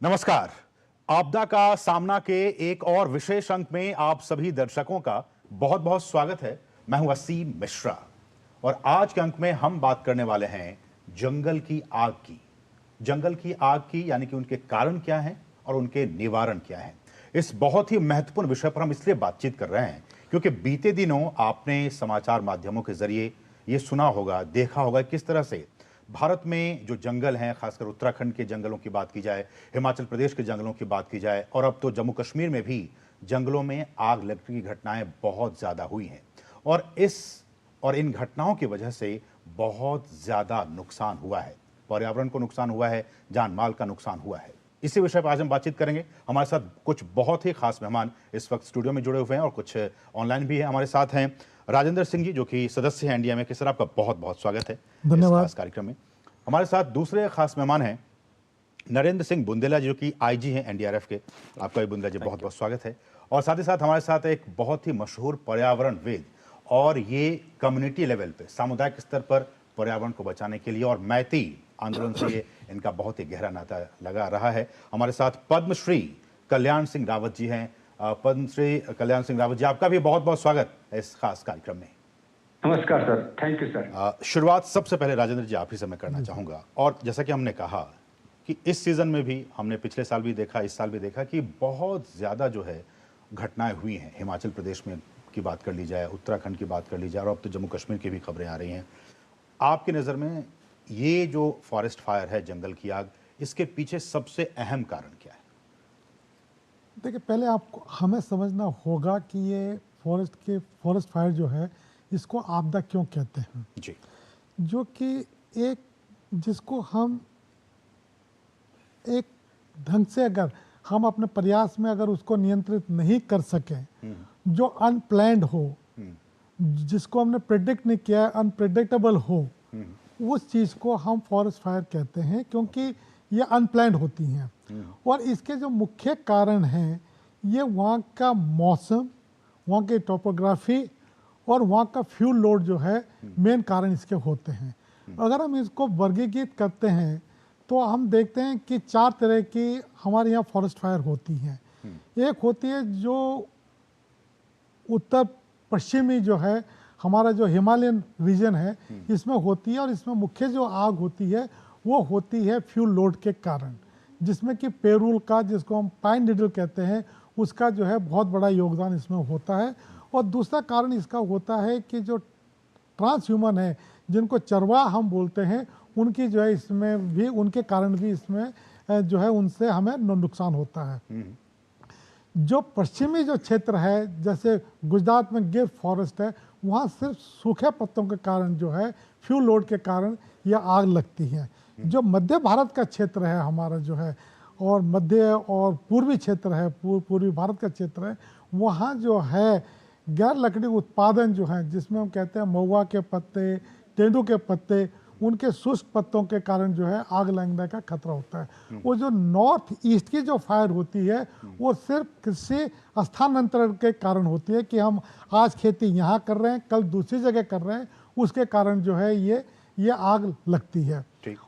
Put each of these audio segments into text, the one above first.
नमस्कार। आपदा का सामना के एक और विशेष अंक में आप सभी दर्शकों का बहुत बहुत स्वागत है। मैं हूं असीम मिश्रा और आज के अंक में हम बात करने वाले हैं जंगल की आग की। जंगल की आग की यानी कि उनके कारण क्या हैं और उनके निवारण क्या हैं। इस बहुत ही महत्वपूर्ण विषय पर हम इसलिए बातचीत कर रहे हैं क्योंकि बीते दिनों आपने समाचार माध्यमों के जरिए ये सुना होगा, देखा होगा किस तरह से भारत में जो जंगल हैं, खासकर उत्तराखंड के जंगलों की बात की जाए, हिमाचल प्रदेश के जंगलों की बात की जाए और अब तो जम्मू कश्मीर में भी जंगलों में आग लगने की घटनाएं बहुत ज्यादा हुई हैं और इन घटनाओं की वजह से बहुत ज्यादा नुकसान हुआ है। पर्यावरण को नुकसान हुआ है, जान माल का नुकसान हुआ है। इसी विषय पर आज हम बातचीत करेंगे। हमारे साथ कुछ बहुत ही खास मेहमान इस वक्त स्टूडियो में जुड़े हुए हैं और कुछ ऑनलाइन भी है। हमारे साथ हैं राजेंद्र सिंह जी, जो कि सदस्य हैं एनडीएमए के। सर, आपका बहुत बहुत स्वागत है इस खास कार्यक्रम में। हमारे साथ दूसरे खास मेहमान हैं नरेंद्र सिंह बुंदेला, जो कि आईजी हैं एनडीआरएफ के। आपका भी बुंदेला जी बहुत बहुत स्वागत है। और साथ ही साथ हमारे साथ एक बहुत ही मशहूर पर्यावरणविद और ये कम्युनिटी लेवल पे, सामुदायिक स्तर पर पर्यावरण को बचाने के लिए और मैती आंदोलन से ये इनका बहुत ही गहरा नाता लगा रहा है। हमारे साथ पद्मश्री कल्याण सिंह रावत जी हैं। पद्मश्री कल्याण सिंह रावत जी, आपका भी बहुत बहुत स्वागत है इस खास कार्यक्रम में। नमस्कार सर, थैंक यू सर। शुरुआत सबसे पहले राजेंद्र जी आप ही से मैं करना चाहूंगा। और जैसा कि हमने कहा कि इस सीजन में भी, हमने पिछले साल भी देखा, इस साल भी देखा कि बहुत ज्यादा जो है घटनाएं हुई हैं। हिमाचल प्रदेश में की बात कर ली जाए, उत्तराखंड की बात कर ली जाए और अब तो जम्मू कश्मीर की भी खबरें आ रही हैं। आपकी नज़र में ये जो फॉरेस्ट फायर है, जंगल की आग, इसके पीछे सबसे अहम कारण क्या है? देखिए, पहले आपको हमें समझना होगा कि ये फॉरेस्ट फायर जो है, इसको आपदा क्यों कहते हैं जी। जो कि एक जिसको हम एक ढंग से अगर हम अपने प्रयास में अगर उसको नियंत्रित नहीं कर सकें, जो अनप्लैन्ड हो, जिसको हमने प्रेडिक्ट नहीं किया, अनप्रेडिक्टेबल हो, उस चीज़ को हम फॉरेस्ट फायर कहते हैं, क्योंकि ये अनप्लैन्ड होती हैं। और इसके जो मुख्य कारण हैं, ये वहाँ का मौसम, वहाँ की टोपोग्राफी और वहाँ का फ्यूल लोड जो है, मेन कारण इसके होते हैं। अगर हम इसको वर्गीकृत करते हैं तो हम देखते हैं कि 4 तरह की हमारे यहाँ फॉरेस्ट फायर होती हैं। एक होती है जो उत्तर पश्चिमी जो है, हमारा जो हिमालयन रीजन है, इसमें होती है। और इसमें मुख्य जो आग होती है वो होती है फ्यूल लोड के कारण, जिसमें कि पेरूल का, जिसको हम पाइन नीडल कहते हैं, उसका जो है बहुत बड़ा योगदान इसमें होता है। और दूसरा कारण इसका होता है कि जो ट्रांस ह्यूमन है, जिनको चरवाहा हम बोलते हैं, उनकी जो है इसमें भी, उनके कारण भी इसमें जो है उनसे हमें नुकसान होता है। जो पश्चिमी जो क्षेत्र है, जैसे गुजरात में गिर फॉरेस्ट है, वहाँ सिर्फ सूखे पत्तों के कारण जो है, फ्यूल लोड के कारण यह आग लगती है। जो मध्य भारत का क्षेत्र है हमारा जो है, और मध्य और पूर्वी क्षेत्र है, पूर्वी भारत का क्षेत्र है, वहाँ जो है गैर लकड़ी उत्पादन जो है, जिसमें हम कहते हैं महुआ के पत्ते, तेंदू के पत्ते, उनके शुष्क पत्तों के कारण जो है आग लगने का खतरा होता है। वो जो नॉर्थ ईस्ट की जो फायर होती है, वो सिर्फ कृषि स्थानांतरण के कारण होती है कि हम आज खेती यहाँ कर रहे हैं, कल दूसरी जगह कर रहे हैं, उसके कारण जो है ये आग लगती है।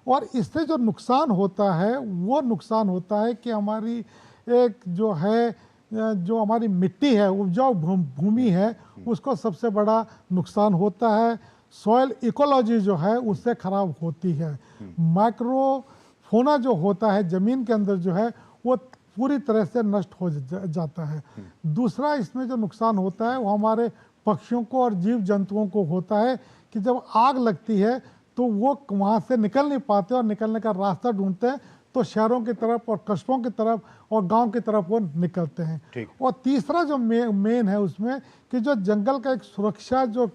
और इससे जो नुकसान होता है, वो नुकसान होता है कि हमारी एक जो है, जो हमारी मिट्टी है, उपजाऊ भूमि है, उसको सबसे बड़ा नुकसान होता है। सॉइल इकोलॉजी जो है उससे खराब होती है। माइक्रोफोना जो होता है ज़मीन के अंदर जो है, वो पूरी तरह से नष्ट हो जाता है। दूसरा इसमें जो नुकसान होता है वो हमारे पक्षियों को और जीव जंतुओं को होता है कि जब आग लगती है तो वो वहाँ से निकल नहीं पाते और निकलने का रास्ता ढूंढते हैं, तो शहरों की तरफ और कस्बों की तरफ और गांव की तरफ वो निकलते हैं। और तीसरा जो मेन है उसमें कि जो जंगल का एक सुरक्षा जो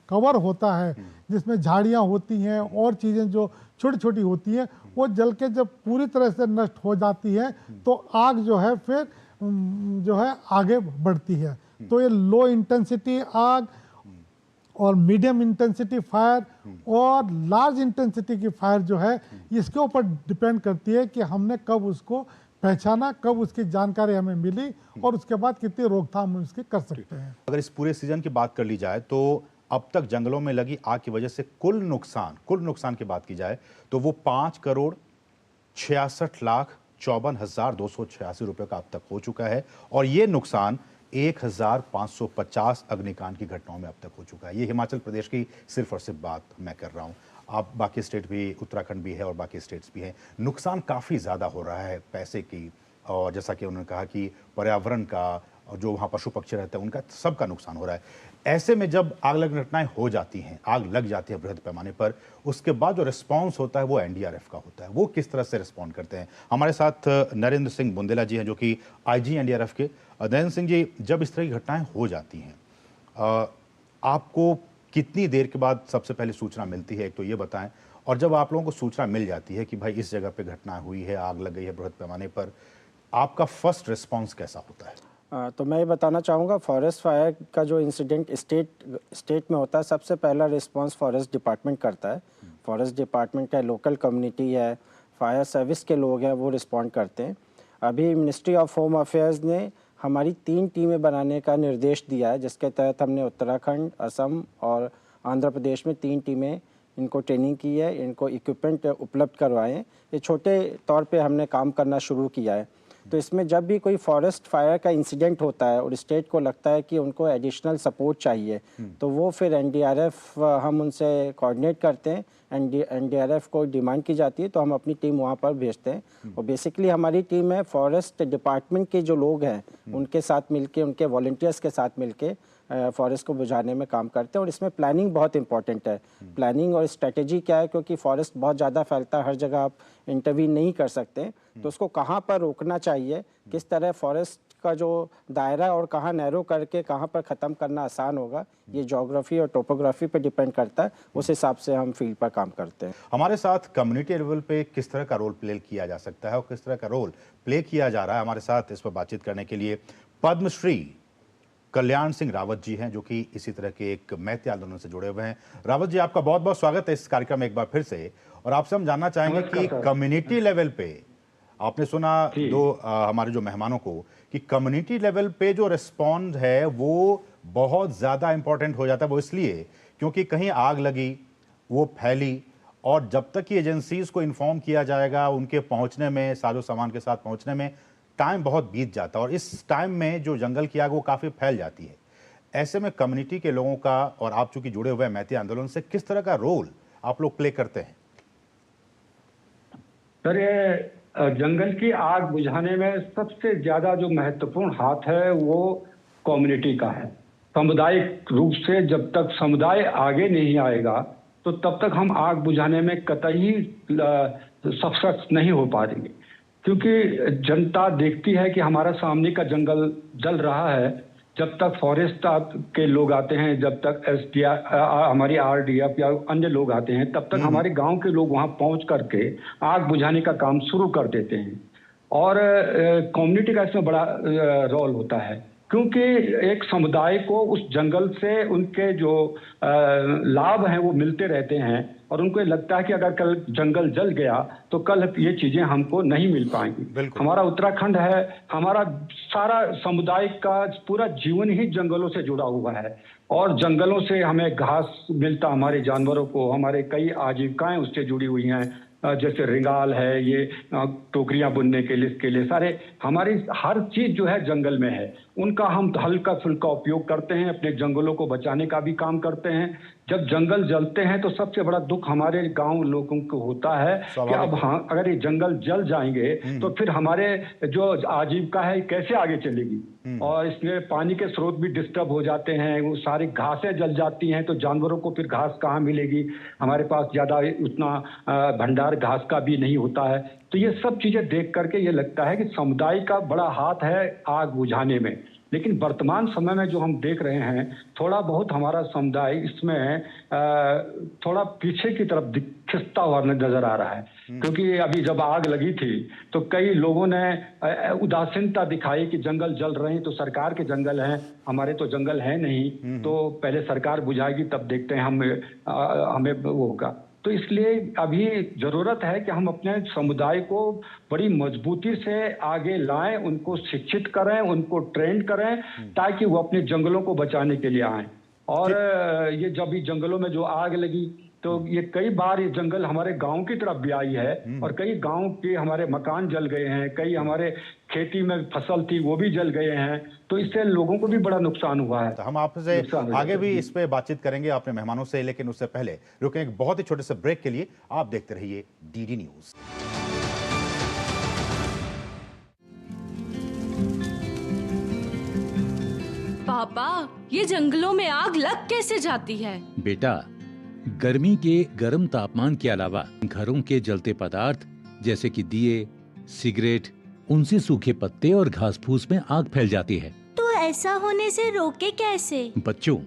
कवर होता है, जिसमें झाड़ियाँ होती हैं और चीज़ें जो छोटी छोटी होती हैं, वो जल के जब पूरी तरह से नष्ट हो जाती है तो आग जो है फिर जो है आगे बढ़ती है। तो ये लो इंटेंसिटी आग और मीडियम इंटेंसिटी फायर और लार्ज इंटेंसिटी की फायर जो है, इसके ऊपर डिपेंड करती है कि हमने कब उसको पहचाना, कब उसकी जानकारी हमें मिली और उसके बाद कितनी रोकथाम हम इसकी कर सकते हैं। अगर इस पूरे सीजन की बात कर ली जाए तो अब तक जंगलों में लगी आग की वजह से कुल नुकसान की बात की जाए तो वो 5 करोड़ 66 लाख ₹54,286 का अब तक हो चुका है और ये नुकसान 1,550 अग्निकांड की घटनाओं में अब तक हो चुका है। ये हिमाचल प्रदेश की सिर्फ और सिर्फ बात मैं कर रहा हूँ। आप बाकी स्टेट भी, उत्तराखंड भी है और बाकी स्टेट्स भी हैं। नुकसान काफ़ी ज़्यादा हो रहा है पैसे की, और जैसा कि उन्होंने कहा कि पर्यावरण का और जो वहाँ पशु पक्षी रहते हैं उनका सबका नुकसान हो रहा है। ऐसे में जब आग लगने घटनाएं हो जाती हैं, आग लग जाती है बृहद पैमाने पर, उसके बाद जो रिस्पांस होता है वो एनडीआरएफ का होता है। वो किस तरह से रिस्पॉन्ड करते हैं? हमारे साथ नरेंद्र सिंह बुंदेला जी हैं जो कि आईजी एनडीआरएफ के। नरेंद्र सिंह जी, जब इस तरह की घटनाएं हो जाती हैं, आपको कितनी देर के बाद सबसे पहले सूचना मिलती है, एक तो ये बताएं। और जब आप लोगों को सूचना मिल जाती है कि भाई इस जगह पे घटना हुई है, आग लग गई है बृहद पैमाने पर, आपका फर्स्ट रिस्पांस कैसा होता है? तो मैं ये बताना चाहूँगा, फॉरेस्ट फायर का जो इंसिडेंट स्टेट में होता है, सबसे पहला रिस्पांस फॉरेस्ट डिपार्टमेंट करता है। फॉरेस्ट डिपार्टमेंट का लोकल कम्युनिटी है, फायर सर्विस के लोग हैं, वो रिस्पॉन्ड करते हैं। अभी मिनिस्ट्री ऑफ होम अफेयर्स ने हमारी 3 टीमें बनाने का निर्देश दिया है, जिसके तहत हमने उत्तराखंड, असम और आंध्र प्रदेश में 3 टीमें इनको ट्रेनिंग की है, इनको इक्विपमेंट उपलब्ध करवाए हैं। ये छोटे तौर पे हमने काम करना शुरू किया है। तो इसमें जब भी कोई फॉरेस्ट फायर का इंसिडेंट होता है और स्टेट को लगता है कि उनको एडिशनल सपोर्ट चाहिए, तो वो फिर एनडीआरएफ, हम उनसे कोऑर्डिनेट करते हैं। एनडीआरएफ को डिमांड की जाती है तो हम अपनी टीम वहाँ पर भेजते हैं। और बेसिकली हमारी टीम है फॉरेस्ट डिपार्टमेंट के जो लोग हैं उनके साथ मिलके, उनके वॉलंटियर्स के साथ मिलके फॉरेस्ट को बुझाने में काम करते हैं। और इसमें प्लानिंग बहुत इंपॉर्टेंट है। प्लानिंग और स्ट्रेटेजी क्या है, क्योंकि फॉरेस्ट बहुत ज़्यादा फैलता है, हर जगह आप इंटरवीन नहीं कर सकते, तो उसको कहाँ पर रोकना चाहिए, किस तरह फॉरेस्ट का जो दायरा और कहाँ नैरो करके कहाँ पर ख़त्म करना आसान होगा, ये ज्योग्राफी और टोपोग्राफी पे डिपेंड करता है। उस हिसाब से हम फील्ड पर काम करते हैं। हमारे साथ कम्युनिटी लेवल पे किस तरह का रोल प्ले किया जा सकता है और किस तरह का रोल प्ले किया जा रहा है, हमारे साथ इस पर बातचीत करने के लिए पद्मश्री कल्याण सिंह रावत जी हैं, जो कि इसी तरह के एक मैती आंदोलन से जुड़े हुए हैं। रावत जी, आपका बहुत बहुत स्वागत है इस कार्यक्रम में एक बार फिर से। और आपसे हम जानना चाहेंगे कि कम्युनिटी लेवल पे, आपने सुना हमारे जो मेहमानों को, कि कम्युनिटी लेवल पे जो रिस्पॉन्स है वो बहुत ज़्यादा इंपॉर्टेंट हो जाता है। वो इसलिए क्योंकि कहीं आग लगी, वो फैली, और जब तक कि एजेंसीज को इन्फॉर्म किया जाएगा, उनके पहुंचने में, साजो सामान के साथ पहुंचने में टाइम बहुत बीत जाता है। और इस टाइम में जो जंगल की आग वो काफ़ी फैल जाती है। ऐसे में कम्युनिटी के लोगों का, और आप चूंकि जुड़े हुए हैं मैती आंदोलन से, किस तरह का रोल आप लोग प्ले करते हैं? सर, ये जंगल की आग बुझाने में सबसे ज्यादा जो महत्वपूर्ण हाथ है वो कम्युनिटी का है। सामुदायिक रूप से जब तक समुदाय आगे नहीं आएगा तो तब तक हम आग बुझाने में कतई सक्षम नहीं हो पाएंगे। क्योंकि जनता देखती है कि हमारा सामने का जंगल जल रहा है, जब तक फॉरेस्ट के लोग आते हैं, जब तक एसडीआर, हमारी आरडीएफ या अन्य लोग आते हैं, तब तक हमारे गांव के लोग वहां पहुंच करके आग बुझाने का काम शुरू कर देते हैं। और कम्युनिटी का इसमें बड़ा रोल होता है, क्योंकि एक समुदाय को उस जंगल से उनके जो लाभ हैं वो मिलते रहते हैं, और उनको लगता है कि अगर कल जंगल जल गया तो कल ये चीजें हमको नहीं मिल पाएंगी। हमारा उत्तराखंड है, हमारा सारा समुदाय का पूरा जीवन ही जंगलों से जुड़ा हुआ है, और जंगलों से हमें घास मिलता, हमारे जानवरों को, हमारे कई आजीविकाएं उससे जुड़ी हुई हैं, जैसे रिंगाल है, ये टोकरियां बुनने के लिए सारे हमारी हर चीज जो है जंगल में है। उनका हम हल्का फुल्का उपयोग करते हैं, अपने जंगलों को बचाने का भी काम करते हैं। जब जंगल जलते हैं तो सबसे बड़ा दुख हमारे गांव लोगों को होता है कि अब हाँ, अगर ये जंगल जल जाएंगे तो फिर हमारे जो आजीविका है कैसे आगे चलेगी, और इसमें पानी के स्रोत भी डिस्टर्ब हो जाते हैं, वो सारी घासें जल जाती हैं तो जानवरों को फिर घास कहाँ मिलेगी, हमारे पास ज्यादा उतना भंडार घास का भी नहीं होता है। तो ये सब चीजें देख करके ये लगता है कि समुदाय का बड़ा हाथ है आग बुझाने में। लेकिन वर्तमान समय में जो हम देख रहे हैं, थोड़ा बहुत हमारा समुदाय इसमें थोड़ा पीछे की तरफ खिसता हुआ नजर आ रहा है। क्योंकि अभी जब आग लगी थी तो कई लोगों ने उदासीनता दिखाई कि जंगल जल रहे हैं तो सरकार के जंगल हैं, हमारे तो जंगल है नहीं, तो पहले सरकार बुझाएगी तब देखते हैं हमें वो होगा। तो इसलिए अभी जरूरत है कि हम अपने समुदाय को बड़ी मजबूती से आगे लाएं, उनको शिक्षित करें, उनको ट्रेन करें, ताकि वो अपने जंगलों को बचाने के लिए आएं। और ये जब भी जंगलों में जो आग लगी तो ये कई बार ये जंगल हमारे गांव की तरफ भी आई है और कई गांव के हमारे मकान जल गए हैं, कई हमारे खेती में फसल थी वो भी जल गए हैं, तो इससे लोगों को भी बड़ा नुकसान हुआ है। तो हम आपसे आगे भी इस पे बातचीत करेंगे अपने मेहमानों से, लेकिन उससे पहले रुकें एक बहुत ही छोटे से ब्रेक के लिए। आप देखते रहिए डीडी न्यूज। पापा, ये जंगलों में आग लग कैसे जाती है? बेटा, गर्मी के गर्म तापमान के अलावा घरों के जलते पदार्थ जैसे कि दिए, सिगरेट, उनसे सूखे पत्ते और घास फूस में आग फैल जाती है। तो ऐसा होने से रोके कैसे? बच्चों,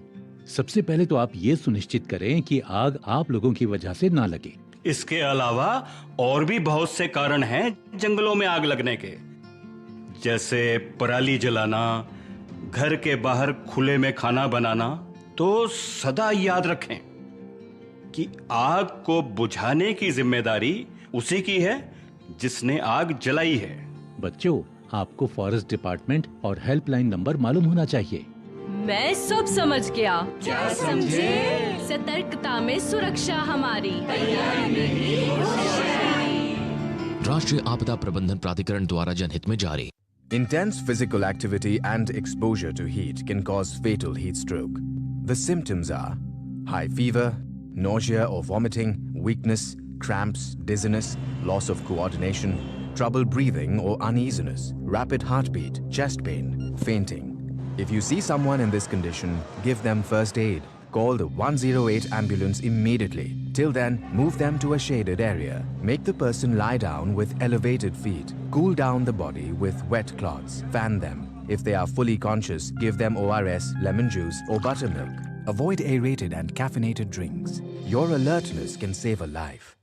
सबसे पहले तो आप ये सुनिश्चित करें कि आग आप लोगों की वजह से ना लगे। इसके अलावा और भी बहुत से कारण हैं जंगलों में आग लगने के, जैसे पराली जलाना, घर के बाहर खुले में खाना बनाना। तो सदा याद रखें कि आग को बुझाने की जिम्मेदारी उसी की है जिसने आग जलाई है। बच्चों, आपको फॉरेस्ट डिपार्टमेंट और हेल्पलाइन नंबर मालूम होना चाहिए। मैं सब समझ गया। क्या समझे? सतर्कता में सुरक्षा हमारी। राष्ट्रीय आपदा प्रबंधन प्राधिकरण द्वारा जनहित में जारी। Intense physical activity and exposure to heat can cause fatal heat stroke. The symptoms are high fever, nausea or vomiting, weakness, cramps, dizziness, loss of coordination, trouble breathing or uneasiness, rapid heartbeat, chest pain, fainting. If you see someone in this condition, give them first aid. Call the 108 ambulance immediately. Till then, move them to a shaded area. Make the person lie down with elevated feet. Cool down the body with wet cloths. Fan them. If they are fully conscious, give them ORS, lemon juice or buttermilk. Avoid aerated and caffeinated drinks. Your alertness can save a life.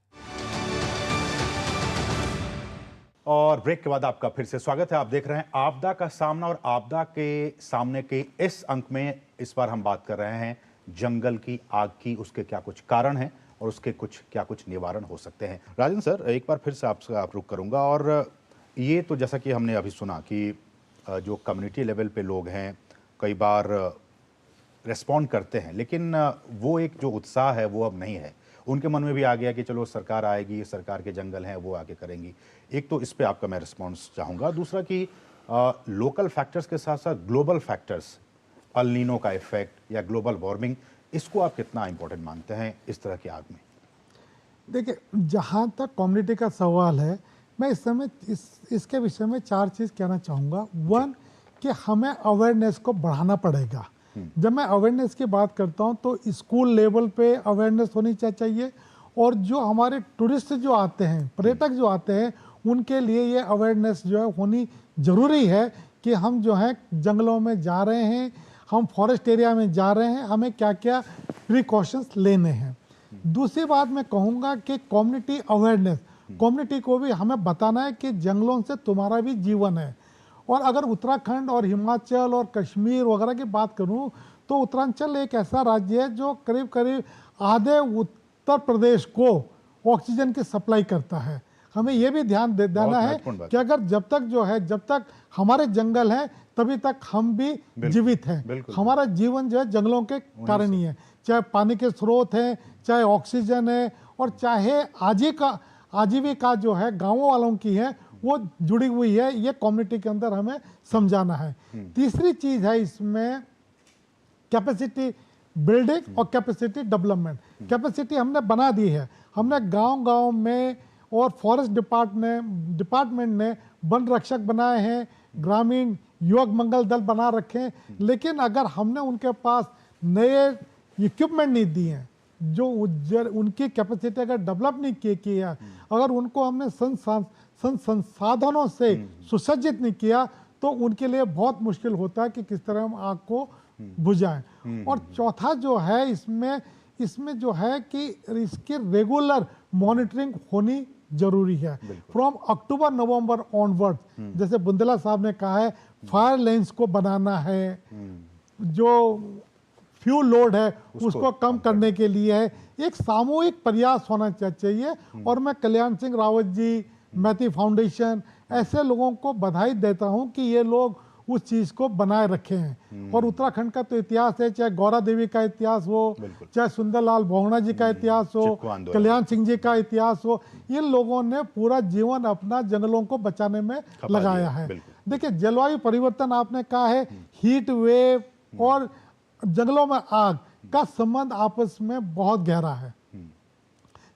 और break के बाद आपका फिर से स्वागत है। आप देख रहे हैं आपदा का सामना, और आपदा के सामने के इस अंक में इस बार हम बात कर रहे हैं जंगल की आग की, उसके क्या कुछ कारण हैं और उसके क्या कुछ निवारण हो सकते हैं। राजन सर, एक बार फिर से आपसे आप रुक करूंगा। और ये तो जैसा कि हमने अभी सुना कि जो कम्युनिटी लेवल पे लोग हैं कई बार रेस्पॉन्ड करते हैं, लेकिन वो एक जो उत्साह है वो अब नहीं है। उनके मन में भी आ गया कि चलो सरकार आएगी, सरकार के जंगल हैं वो आके करेंगी। एक तो इस पे आपका मैं रिस्पॉन्स चाहूँगा। दूसरा कि लोकल फैक्टर्स के साथ साथ ग्लोबल फैक्टर्स, अल नीनो का इफेक्ट या ग्लोबल वार्मिंग, इसको आप कितना इंपॉर्टेंट मानते हैं इस तरह की आग में? देखिए, जहाँ तक कम्युनिटी का सवाल है, मैं इस समय इसके विषय में 4 चीज़ कहना चाहूँगा। 1 कि हमें अवेयरनेस को बढ़ाना पड़ेगा। जब मैं अवेयरनेस की बात करता हूँ तो स्कूल लेवल पे अवेयरनेस होनी चाहिए, और जो हमारे टूरिस्ट जो आते हैं, पर्यटक जो आते हैं, उनके लिए ये अवेयरनेस जो है होनी ज़रूरी है कि हम जो है जंगलों में जा रहे हैं, हम फॉरेस्ट एरिया में जा रहे हैं, हमें क्या क्या प्रिकॉशंस लेने हैं। दूसरी बात मैं कहूँगा कि कम्युनिटी अवेयरनेस, कम्युनिटी को भी हमें बताना है कि जंगलों से तुम्हारा भी जीवन है। और अगर उत्तराखंड और हिमाचल और कश्मीर वगैरह की बात करूं तो उत्तरांचल एक ऐसा राज्य है जो करीब करीब आधे उत्तर प्रदेश को ऑक्सीजन की सप्लाई करता है। हमें यह भी ध्यान देना है कि अगर जब तक हमारे जंगल हैं तभी तक हम भी जीवित हैं। हमारा जीवन जो है जंगलों के कारण ही है, चाहे पानी के स्रोत हैं, चाहे ऑक्सीजन है, और चाहे आजीविका जो है गाँवों वालों की है वो जुड़ी हुई है। ये कम्युनिटी के अंदर हमें समझाना है। तीसरी चीज है इसमें कैपेसिटी बिल्डिंग और कैपेसिटी डेवलपमेंट। कैपेसिटी हमने बना दी है, हमने गांव-गांव में, और फॉरेस्ट डिपार्टमेंट ने वन रक्षक बनाए हैं, ग्रामीण युवक मंगल दल बना रखे हैं, लेकिन अगर हमने उनके पास नए इक्विपमेंट नहीं दिए हैं, जो उनकी कैपेसिटी अगर डेवलप नहीं की है, अगर उनको हमने संसाधनों से सुसज्जित नहीं किया, तो उनके लिए बहुत मुश्किल होता है कि किस तरह हम आग को बुझाएं। और चौथा जो है इसमें जो है कि इसकी रेगुलर मॉनिटरिंग होनी जरूरी है। फ्रॉम अक्टूबर नवंबर ऑनवर्ड, जैसे बुंदेला साहब ने कहा है, फायर लेन्स को बनाना है, जो फ्यूल लोड है उसको कम करने के लिए है। एक सामूहिक प्रयास होना चाहिए। और मैं कल्याण सिंह रावत जी, मैथी फाउंडेशन, ऐसे लोगों को बधाई देता हूं कि ये लोग उस चीज़ को बनाए रखे हैं। और उत्तराखंड का तो इतिहास है, चाहे गौरा देवी का इतिहास हो, चाहे सुंदरलाल बहुगुणा जी का इतिहास हो, कल्याण सिंह जी का इतिहास हो, इन लोगों ने पूरा जीवन अपना जंगलों को बचाने में लगाया है। देखिए, जलवायु परिवर्तन आपने कहा है, हीट वेव और जंगलों में आग का संबंध आपस में बहुत गहरा है।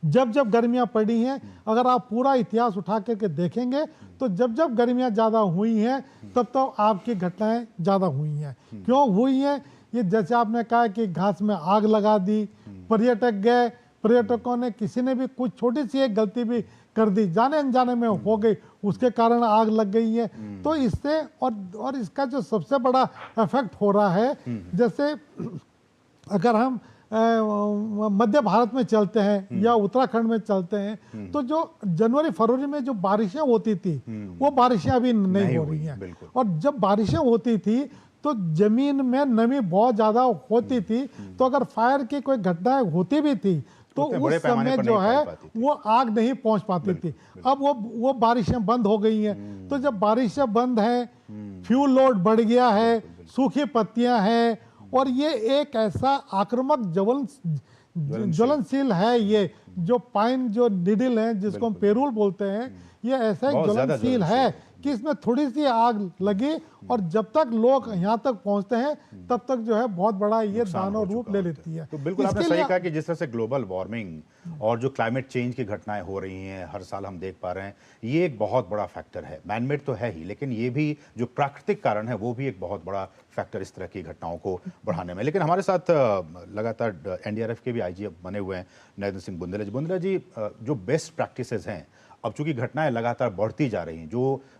जब जब गर्मियां पड़ी हैं, अगर आप पूरा इतिहास उठा करके देखेंगे तो जब जब गर्मियां ज़्यादा हुई हैं तब तब आपकी घटनाएं ज़्यादा हुई हैं। क्यों हुई हैं? ये जैसे आपने कहा कि घास में आग लगा दी, पर्यटक गए, पर्यटकों ने किसी ने भी कुछ छोटी सी एक गलती भी कर दी, जाने अनजाने में हो गई, उसके कारण आग लग गई है। तो इससे और इसका जो सबसे बड़ा इफेक्ट हो रहा है, जैसे अगर हम मध्य भारत में चलते हैं या उत्तराखंड में चलते हैं तो जो जनवरी फरवरी में जो बारिशें होती थी वो बारिशें अभी नहीं हो रही हैं। और जब बारिशें होती थी तो जमीन में नमी बहुत ज़्यादा होती थी, तो अगर फायर की कोई घटनाएं होती भी थी तो उस समय जो है वो आग नहीं पहुंच पाती थी। अब वो बारिशें बंद हो गई हैं। तो जब बारिशें बंद हैं, फ्यूल लोड बढ़ गया है, सूखी पत्तियां हैं, और ये एक ऐसा आक्रामक ज्वलनशील है, ये जो पाइन जो निडिल है जिसको हम पेरूल बोलते हैं, ये ऐसा ज्वलनशील है कि इसमें थोड़ी सी आग लगी और जब तक लोग यहाँ तक पहुँचते हैं तब तक जो है बहुत बड़ा ये दानव रूप ले लेती है। तो बिल्कुल आपने सही कहा कि जिस तरह से ग्लोबल वार्मिंग और जो क्लाइमेट चेंज की घटनाएं हो रही हैं हर साल हम देख पा रहे हैं, ये एक बहुत बड़ा फैक्टर है। मैनमेड तो है ही, लेकिन ये भी जो प्राकृतिक कारण है वो भी एक बहुत बड़ा फैक्टर इस तरह की घटनाओं को बढ़ाने में। लेकिन हमारे साथ लगातार एनडीआरएफ के भी आईजी बने हुए हैं नरेंद्र सिंह बुंदेला जी। बुंदेला जी, जो बेस्ट प्रैक्टिसेस हैं, अब चूंकि घटनाएं लगातार बढ़ती जा रही हैं,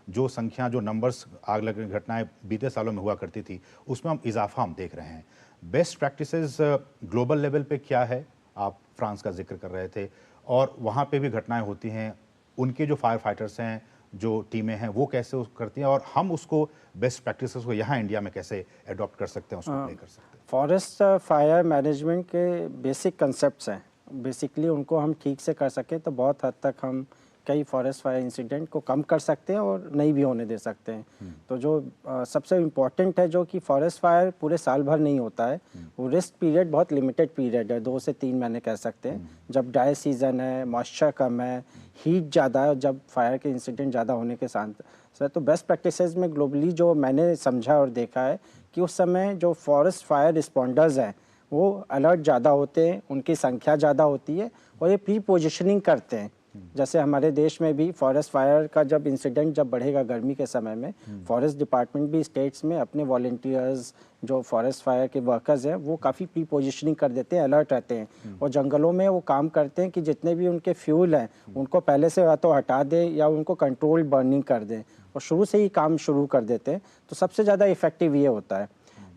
जो संख्या, जो नंबर्स आग लगने की घटनाएं बीते सालों में हुआ करती थी उसमें हम इजाफा हम देख रहे हैं। बेस्ट प्रैक्टिसेस ग्लोबल लेवल पे क्या है? आप फ्रांस का जिक्र कर रहे थे और वहाँ पे भी घटनाएं होती हैं, उनके जो फायर फाइटर्स हैं, जो टीमें हैं, वो कैसे करती हैं और हम उसको बेस्ट प्रैक्टिसेस को यहाँ इंडिया में कैसे अडॉप्ट कर सकते हैं, उसको अप्लाई कर सकते हैं? फॉरेस्ट फायर मैनेजमेंट के बेसिक कंसेप्ट्स हैं, बेसिकली उनको हम ठीक से कर सकें तो बहुत हद तक हम कई फॉरेस्ट फायर इंसिडेंट को कम कर सकते हैं और नहीं भी होने दे सकते हैं। तो जो सबसे इम्पॉर्टेंट है, जो कि फॉरेस्ट फायर पूरे साल भर नहीं होता है, वो रेस्ट पीरियड बहुत लिमिटेड पीरियड है, 2 से 3 महीने कह सकते हैं। जब ड्राई सीजन है, मॉइस्चर कम है, हीट ज़्यादा है, जब फायर के इंसिडेंट ज़्यादा होने के साथ, तो बेस्ट प्रैक्टिसेस में ग्लोबली जो मैंने समझा और देखा है कि उस समय जो फॉरेस्ट फायर रिस्पॉन्डर्स हैं वो अलर्ट ज़्यादा होते हैं, उनकी संख्या ज़्यादा होती है और ये प्री पोजिशनिंग करते हैं। जैसे हमारे देश में भी फॉरेस्ट फायर का जब इंसिडेंट जब बढ़ेगा गर्मी के समय में, फॉरेस्ट डिपार्टमेंट भी स्टेट्स में अपने वॉलंटियर्स जो फॉरेस्ट फायर के वर्कर्स हैं वो काफ़ी प्री पोजिशनिंग कर देते हैं, अलर्ट रहते हैं और जंगलों में वो काम करते हैं कि जितने भी उनके फ्यूल हैं उनको पहले से या तो हटा दें या उनको कंट्रोल बर्निंग कर दें और शुरू से ही काम शुरू कर देते हैं। तो सबसे ज़्यादा इफेक्टिव ये होता है।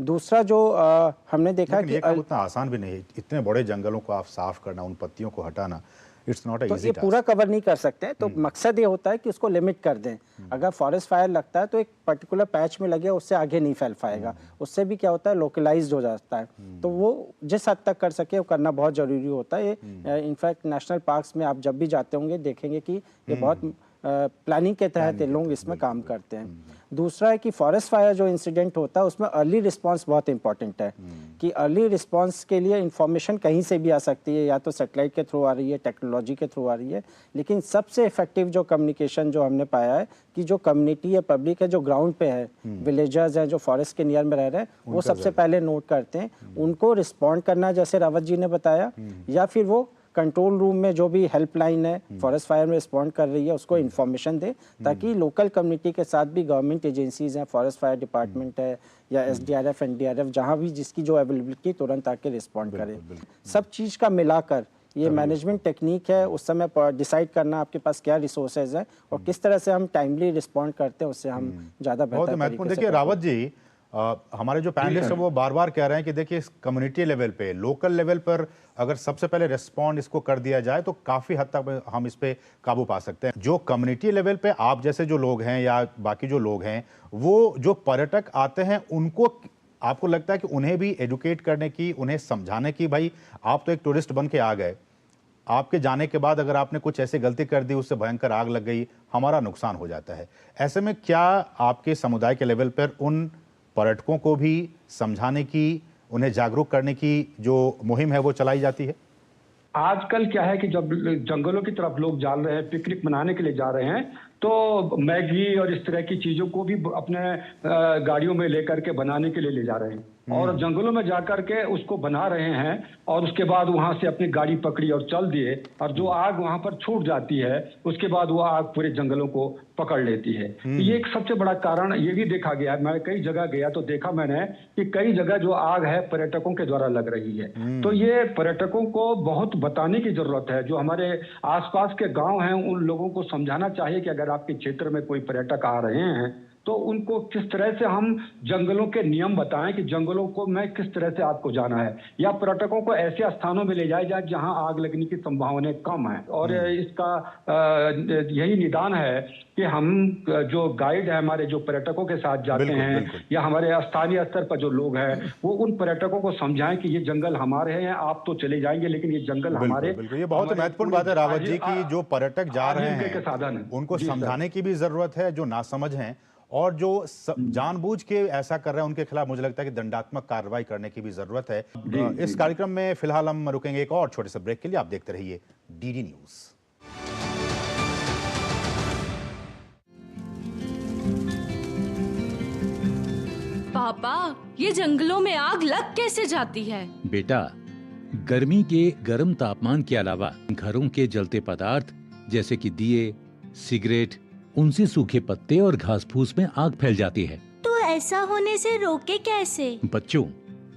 दूसरा जो हमने देखा कि उतना आसान भी नहीं, इतने बड़े जंगलों को आप साफ करना, उन पत्तियों को हटाना, it's not a easy task. ये पूरा कवर नहीं कर सकते, तो मकसद ये होता है कि उसको लिमिट कर दें। अगर फॉरेस्ट फायर लगता है तो एक पर्टिकुलर पैच में लगे, उससे आगे नहीं फैल पाएगा। उससे भी क्या होता है, लोकलाइज्ड हो जाता है। तो वो जिस हद तक कर सके वो करना बहुत जरूरी होता है। इनफैक्ट नेशनल पार्क्स में आप जब भी जाते होंगे देखेंगे कि ये बहुत प्लानिंग के तहत लोग इसमें काम करते हैं। दूसरा है कि फॉरेस्ट फायर जो इंसिडेंट होता है उसमें अर्ली रिस्पांस बहुत इंपॉर्टेंट है कि अर्ली रिस्पांस के लिए इंफॉर्मेशन कहीं से भी आ सकती है, या तो सैटेलाइट के थ्रू आ रही है, टेक्नोलॉजी के थ्रू आ रही है, लेकिन सबसे इफेक्टिव जो कम्युनिकेशन जो हमने पाया है कि जो कम्युनिटी है, पब्लिक है, जो ग्राउंड पे है, विलेजर्स हैं जो फॉरेस्ट के नियर में रह रहे हैं, वो सबसे पहले नोट करते हैं, उनको रिस्पॉन्ड करना जैसे रावत जी ने बताया, या फिर वो कंट्रोल रूम में जो भी हेल्पलाइन है फॉरेस्ट फायर में रिस्पॉन्ड कर रही है उसको इन्फॉर्मेशन दे, ताकि लोकल कम्युनिटी के साथ भी गवर्नमेंट एजेंसीज हैं, फॉरेस्ट फायर डिपार्टमेंट है या एसडीआरएफ, एनडीआरएफ, जहाँ भी जिसकी जो अवेलेबिलिटी तुरंत आके रिस्पॉन्ड करे। सब चीज़ का मिलाकर ये मैनेजमेंट टेक्निक है, उस समय डिसाइड करना आपके पास क्या रिसोर्सेज है और किस तरह से हम टाइमली रिस्पॉन्ड करते हैं, उससे हम ज़्यादा बेहतर तरीके से। देखिए रावत जी, हमारे जो पैनलिस्ट है वो बार बार कह रहे हैं कि देखिए इस कम्युनिटी लेवल पे, लोकल लेवल पर अगर सबसे पहले रिस्पॉन्ड इसको कर दिया जाए तो काफी हद तक हम इस पे काबू पा सकते हैं। जो कम्युनिटी लेवल पे आप जैसे जो लोग हैं या बाकी जो लोग हैं, वो जो पर्यटक आते हैं उनको आपको लगता है कि उन्हें भी एजुकेट करने की, उन्हें समझाने की, भाई आप तो एक टूरिस्ट बन के आ गए, आपके जाने के बाद अगर आपने कुछ ऐसी गलती कर दी, उससे भयंकर आग लग गई, हमारा नुकसान हो जाता है। ऐसे में क्या आपके समुदाय के लेवल पर उन पर्यटकों को भी समझाने की, उन्हें जागरूक करने की जो मुहिम है वो चलाई जाती है? आजकल क्या है कि जब जंगलों की तरफ लोग जा रहे हैं, पिकनिक मनाने के लिए जा रहे हैं, तो मैगी और इस तरह की चीजों को भी अपने गाड़ियों में लेकर के बनाने के लिए ले जा रहे हैं और जंगलों में जाकर के उसको बना रहे हैं और उसके बाद वहां से अपनी गाड़ी पकड़ी और चल दिए और जो आग वहां पर छूट जाती है उसके बाद वो आग पूरे जंगलों को पकड़ लेती है। ये एक सबसे बड़ा कारण ये भी देखा गया, मैं कई जगह गया तो देखा मैंने कि कई जगह जो आग है पर्यटकों के द्वारा लग रही है। तो ये पर्यटकों को बहुत बताने की जरूरत है। जो हमारे आसपास के गांव हैं उन लोगों को समझाना चाहिए कि अगर आपके क्षेत्र में कोई पर्यटक आ रहे हैं तो उनको किस तरह से हम जंगलों के नियम बताएं कि जंगलों को में किस तरह से आपको जाना है, या पर्यटकों को ऐसे स्थानों में ले जाया जाए जहां आग लगने की संभावनाएं कम है। और इसका यही निदान है कि हम जो गाइड है हमारे, जो पर्यटकों के साथ जाते हैं या हमारे स्थानीय स्तर पर जो लोग हैं, वो उन पर्यटकों को समझाएं कि ये जंगल हमारे हैं, आप तो चले जाएंगे लेकिन ये जंगल हमारे। ये बहुत महत्वपूर्ण बात है रावत जी की जो पर्यटक जा रहे हैं उनको समझाने की भी जरूरत है, जो नासमझ हैं और जो जानबूझ के ऐसा कर रहे हैं उनके खिलाफ मुझे लगता है कि दंडात्मक कार्रवाई करने की भी जरूरत है। इस कार्यक्रम में फिलहाल हम रुकेंगे एक और छोटे से ब्रेक के लिए। आप देखते रहिए डीडी न्यूज। पापा, ये जंगलों में आग लग कैसे जाती है? बेटा, गर्मी के गर्म तापमान के अलावा घरों के जलते पदार्थ जैसे कि दिए, सिगरेट, उनसे सूखे पत्ते और घास फूस में आग फैल जाती है। तो ऐसा होने से रोके कैसे? बच्चों,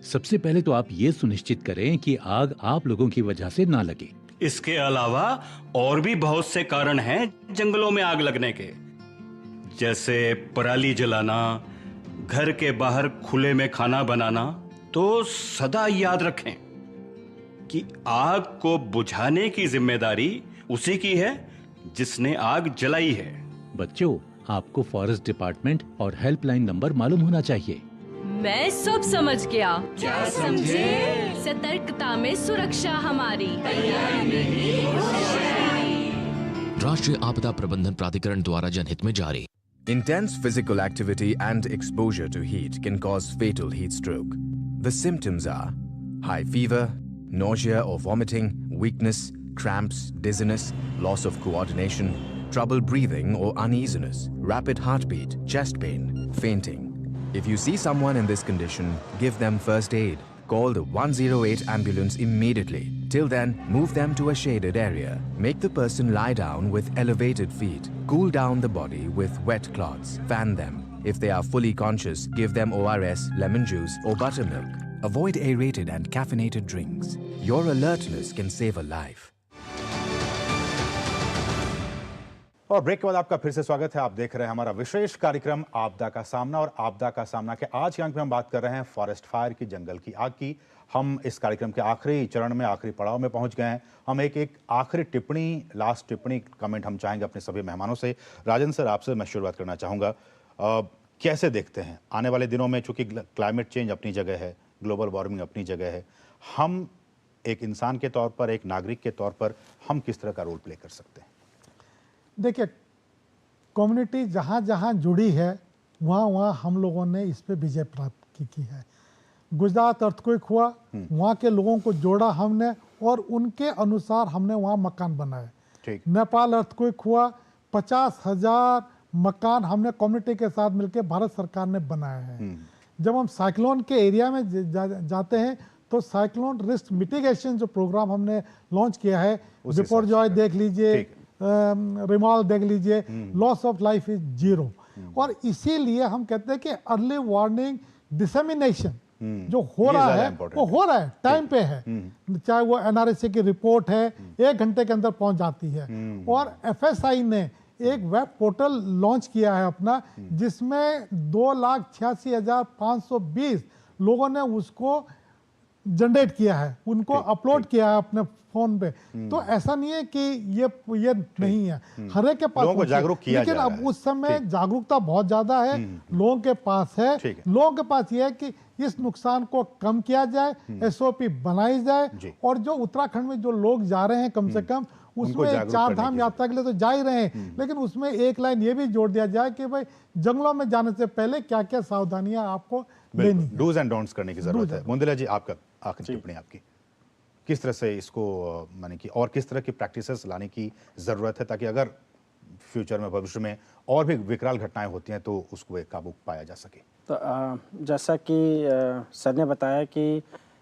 सबसे पहले तो आप ये सुनिश्चित करें कि आग आप लोगों की वजह से ना लगे। इसके अलावा और भी बहुत से कारण हैं जंगलों में आग लगने के, जैसे पराली जलाना, घर के बाहर खुले में खाना बनाना। तो सदा याद रखें कि आग को बुझाने की जिम्मेदारी उसी की है जिसने आग जलाई है। बच्चों, आपको फॉरेस्ट डिपार्टमेंट और हेल्पलाइन नंबर मालूम होना चाहिए। मैं सब समझ गया। क्या समझे? सतर्कता में सुरक्षा हमारी। राष्ट्रीय आपदा प्रबंधन प्राधिकरण द्वारा जनहित में जारी। Intense physical activity and exposure to heat can cause fatal heat stroke. The symptoms are high fever, nausea or vomiting, weakness, cramps, dizziness, loss of coordination, trouble breathing or uneasiness, rapid heartbeat, chest pain, fainting. If you see someone in this condition, give them first aid. Call the 108 ambulance immediately. Till then, move them to a shaded area. Make the person lie down with elevated feet. Cool down the body with wet cloths. Fan them. If they are fully conscious, give them ORS, lemon juice or buttermilk. Avoid aerated and caffeinated drinks. Your alertness can save a life. और break के बाद आपका फिर से स्वागत है। आप देख रहे हैं हमारा विशेष कार्यक्रम आपदा का सामना। और आपदा का सामना के आज के अंक में हम बात कर रहे हैं फॉरेस्ट फायर की, जंगल की आग की। हम इस कार्यक्रम के आखिरी चरण में, आखिरी पड़ाव में पहुंच गए हैं। हम एक आखिरी टिप्पणी, लास्ट टिप्पणी, कमेंट हम चाहेंगे अपने सभी मेहमानों से। राजन सर, आपसे मैं शुरुआत करना चाहूँगा। कैसे देखते हैं आने वाले दिनों में, चूंकि क्लाइमेट चेंज अपनी जगह है, ग्लोबल वार्मिंग अपनी जगह है, हम एक इंसान के तौर पर, एक नागरिक के तौर पर हम किस तरह का रोल प्ले कर सकते हैं? देखिए, कम्युनिटी जहाँ जहाँ जुड़ी है वहाँ वहाँ हम लोगों ने इस पे विजय प्राप्त की है। गुजरात अर्थक्वेक हुआ, वहाँ के लोगों को जोड़ा हमने और उनके अनुसार हमने वहाँ मकान बनाए। नेपाल अर्थक्वेक हुआ, 50,000 मकान हमने कम्युनिटी के साथ मिलकर भारत सरकार ने बनाए हैं। जब हम साइक्लोन के एरिया में जाते हैं तो साइक्लोन रिस्क मिटिगेशन जो प्रोग्राम हमने लॉन्च किया है, बिपरजॉय देख लीजिए, रिमाल देख लीजिए, लॉस ऑफ लाइफ इज 0। और इसीलिए हम कहते हैं कि अर्ली वार्निंग डिसेमिनेशन जो हो रहा है वो हो रहा है, टाइम पे है। चाहे वो NRSA की रिपोर्ट है, 1 घंटे के अंदर पहुंच जाती है। और FSI ने एक वेब पोर्टल लॉन्च किया है अपना, जिसमें 2,86,520 लोगों ने उसको जनरेट किया है, उनको अपलोड किया है अपने फोन पे। तो ऐसा नहीं है कि ये नहीं है, हर एक के पास लोगों को जागरूक किया लेकिन जा रहा अब है। उस समय जागरूकता बहुत ज्यादा है लोगों के पास है। लोगों के पास ये है कि इस नुकसान को कम किया जाए, एसओपी बनाई जाए, और जो उत्तराखंड में जो लोग जा रहे हैं कम से कम उसमें 4 धाम यात्रा के लिए तो जा ही रहे हैं, लेकिन उसमें एक लाइन ये भी जोड़ दिया जाए कि भाई जंगलों में जाने से पहले क्या क्या सावधानियां आपको लेनी है, डूज एंड डोंट्स करने की जरूरत है। मुंदला जी, आपका आखिरी टिप्पणी आपकी, किस तरह से इसको माने कि और किस तरह की प्रैक्टिसेस लाने की जरूरत है ताकि अगर फ्यूचर में, भविष्य में और भी विकराल घटनाएं होती हैं तो उसको एक काबू पाया जा सके? तो जैसा कि सर ने बताया कि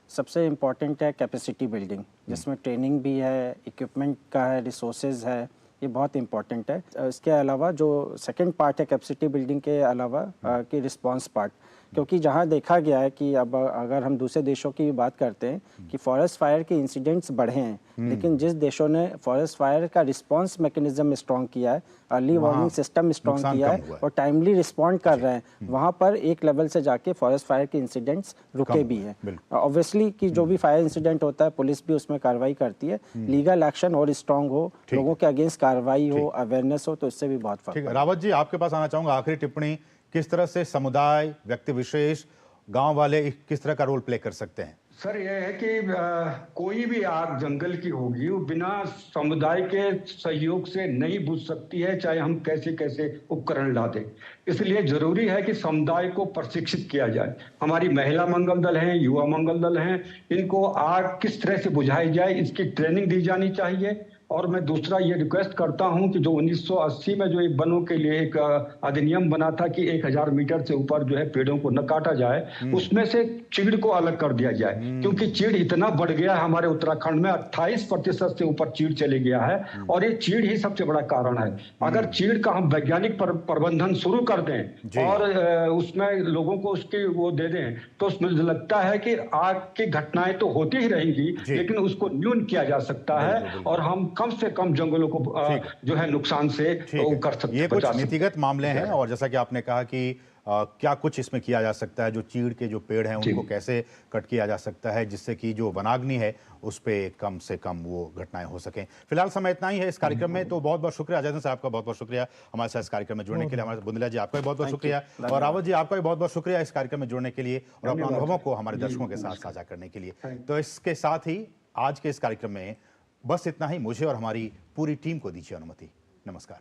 सबसे इम्पॉर्टेंट है कैपेसिटी बिल्डिंग, जिसमें ट्रेनिंग भी है, इक्विपमेंट का है, रिसोर्सेज है, ये बहुत इम्पॉर्टेंट है। इसके अलावा जो सेकंड पार्ट है कैपेसिटी बिल्डिंग के अलावा कि रिस्पांस पार्ट, क्योंकि जहाँ देखा गया है कि अब अगर हम दूसरे देशों की बात करते हैं कि फॉरेस्ट फायर के इंसिडेंट्स बढ़े हैं, लेकिन जिस देशों ने फॉरेस्ट फायर का रिस्पांस मैकेनिज्म स्ट्रॉन्ग किया है, अर्ली वार्निंग सिस्टम स्ट्रॉन्ग किया है और टाइमली रिस्पॉन्ड कर रहे हैं, वहाँ पर एक लेवल से जाके फॉरेस्ट फायर के इंसिडेंट्स रुके भी हैं। ऑब्वियसली कि जो भी फायर इंसिडेंट होता है पुलिस भी उसमें कार्रवाई करती है, लीगल एक्शन और स्ट्रॉन्ग हो, लोगों के अगेंस्ट कार्रवाई हो, अवेयरनेस हो, तो इससे भी बहुत फर्क। रावत जी, आपके पास आना चाहूंगा, आखिरी टिप्पणी, किस तरह से समुदाय, व्यक्ति विशेष, गांव वाले किस तरह का रोल प्ले कर सकते हैं? सर ये है कि कोई भी आग जंगल की होगी वो बिना समुदाय के सहयोग से नहीं बुझ सकती है, चाहे हम कैसे कैसे उपकरण ला दें। इसलिए जरूरी है कि समुदाय को प्रशिक्षित किया जाए। हमारी महिला मंगल दल हैं, युवा मंगल दल हैं, इनको आग किस तरह से बुझाई जाए इसकी ट्रेनिंग दी जानी चाहिए। और मैं दूसरा ये रिक्वेस्ट करता हूं कि जो 1980 में जो एक वनों के लिए एक अधिनियम बना था कि 1000 मीटर से ऊपर जो है पेड़ों को न काटा जाए, उसमें से चीड़ को अलग कर दिया जाए, क्योंकि चीड़ इतना बढ़ गया है हमारे उत्तराखंड में, 28% से ऊपर चीड़ चले गया है और ये चीड़ ही सबसे बड़ा कारण है। अगर चीड़ का हम वैज्ञानिक प्रबंधन शुरू कर दें और उसमें लोगों को उसकी वो दे दें, तो उसमें लगता है कि आग की घटनाएं तो होती ही रहेंगी, लेकिन उसको न्यून किया जा सकता है और हम कम से कम जंगलों को जो है नुकसान से कर सकते। ये कुछ नीतिगत मामले हैं और जैसा कि आपने कहा कि क्या कुछ इसमें किया जा सकता है, जो चीड़ के जो पेड़ हैं उनको कैसे कट किया जा सकता है जिससे कि जो वनाग्नि है उस पर कम से कम वो घटनाएं हो सकें। फिलहाल समय इतना ही है इस कार्यक्रम में, तो बहुत बहुत शुक्रिया अजय साहब का, बहुत बहुत शुक्रिया हमारे साथ इस कार्यक्रम में जुड़ने के लिए। हमारे बुंदला जी आपका भी बहुत बहुत शुक्रिया और रावत जी आपका भी बहुत बहुत शुक्रिया इस कार्यक्रम में जुड़ने के लिए और अपने अनुभवों को हमारे दर्शकों के साथ साझा करने के लिए। तो इसके साथ ही आज के इस कार्यक्रम में बस इतना ही। मुझे और हमारी पूरी टीम को दीजिए अनुमति। नमस्कार।